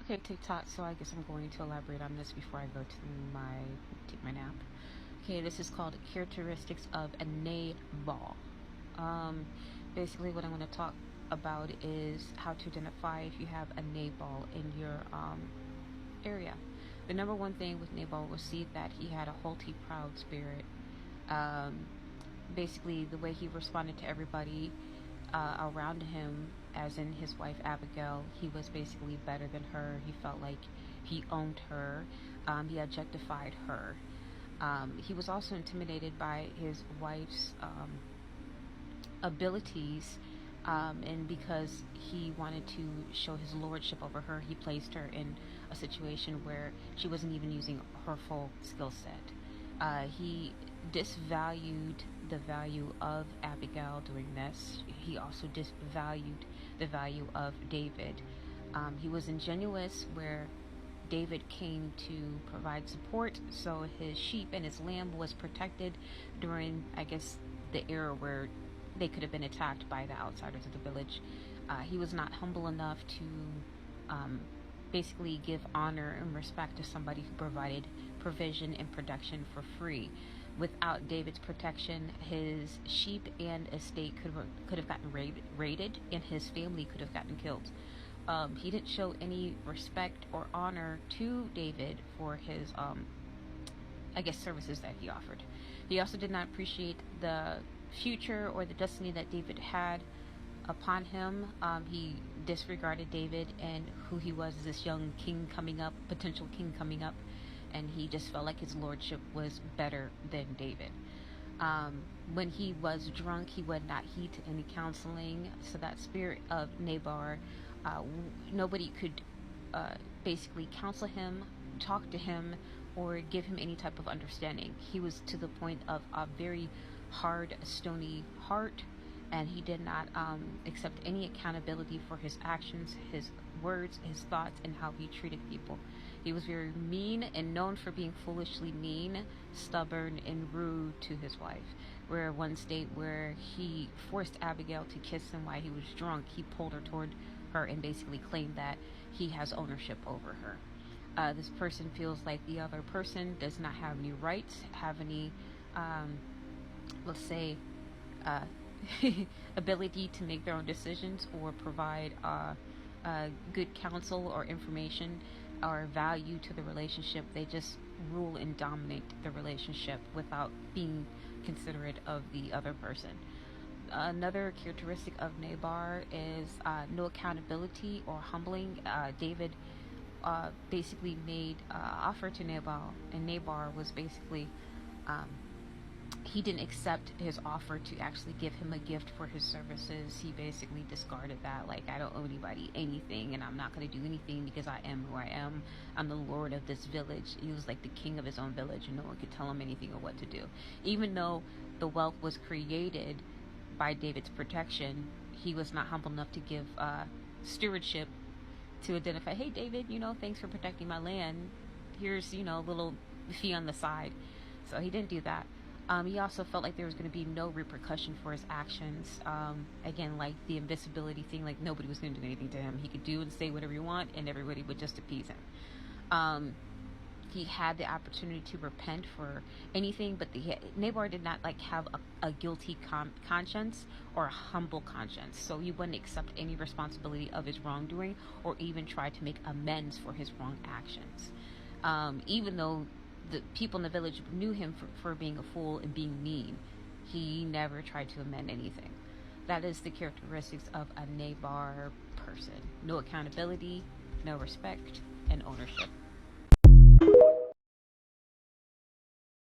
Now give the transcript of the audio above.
Okay, TikTok. So I guess I'm going to elaborate on this before I go to take my nap. Okay, this is called characteristics of a Nabal. Um, Basically, what I'm going to talk about is how to identify if you have a Nabal in your area. The number one thing with Nabal was see that he had a haughty, proud spirit. Um, Basically, the way he responded to everybody around him, as in his wife Abigail, he was basically better than her. He felt like he owned her. He objectified her. He was also intimidated by his wife's abilities, and because he wanted to show his lordship over her, he placed her in a situation where she wasn't even using her full skill set. He disvalued the value of Abigail doing this. He also disvalued the value of David. He was ingenuous where David came to provide support, so his sheep and his lamb was protected during, I guess, the era where they could have been attacked by the outsiders of the village. He was not humble enough to um, basically give honor and respect to somebody who provided provision and protection for free. Without David's protection, his sheep and estate could have gotten raided, and his family could have gotten killed. He didn't show any respect or honor to David for his, I guess, services that he offered. He also did not appreciate the future or the destiny that David had upon him. He disregarded David and who he was as this young king coming up, potential king coming up, and he just felt like his lordship was better than David. When he was drunk, he would not heed to any counseling. So that spirit of Nabal, nobody could basically counsel him, talk to him, or give him any type of understanding. He was to the point of a very hard, stony heart, and he did not accept any accountability for his actions, his words, his thoughts, and how he treated people. He was very mean and known for being foolishly mean, stubborn, and rude to his wife. Where one state where he forced Abigail to kiss him while he was drunk, he pulled her toward her and basically claimed that he has ownership over her. This person feels like the other person does not have any rights, have any, let's say, uh, ability to make their own decisions or provide good counsel or information or value to the relationship. They just rule and dominate the relationship without being considerate of the other person. Another characteristic of Nabal is no accountability or humbling. David basically made offer to Nabal, and Nabal was basically he didn't accept his offer to actually give him a gift for his services. He basically discarded that, like, I don't owe anybody anything, and I'm not going to do anything because I am who I am. I'm the lord of this village. He was like the king of his own village, and no one could tell him anything or what to do. Even though the wealth was created by David's protection, he was not humble enough to give stewardship to identify, hey, David, thanks for protecting my land. Here's, a little fee on the side. So he didn't do that. He also felt like there was going to be no repercussion for his actions. Again, like the invisibility thing, like nobody was going to do anything to him. He could do and say whatever he want, and everybody would just appease him. He had the opportunity to repent for anything, but Nabal did not have a guilty conscience or a humble conscience. So he wouldn't accept any responsibility of his wrongdoing or even try to make amends for his wrong actions. Even though the people in the village knew him for being a fool and being mean, he never tried to amend anything. That is the characteristics of a Nabal person. No accountability, no respect, and ownership.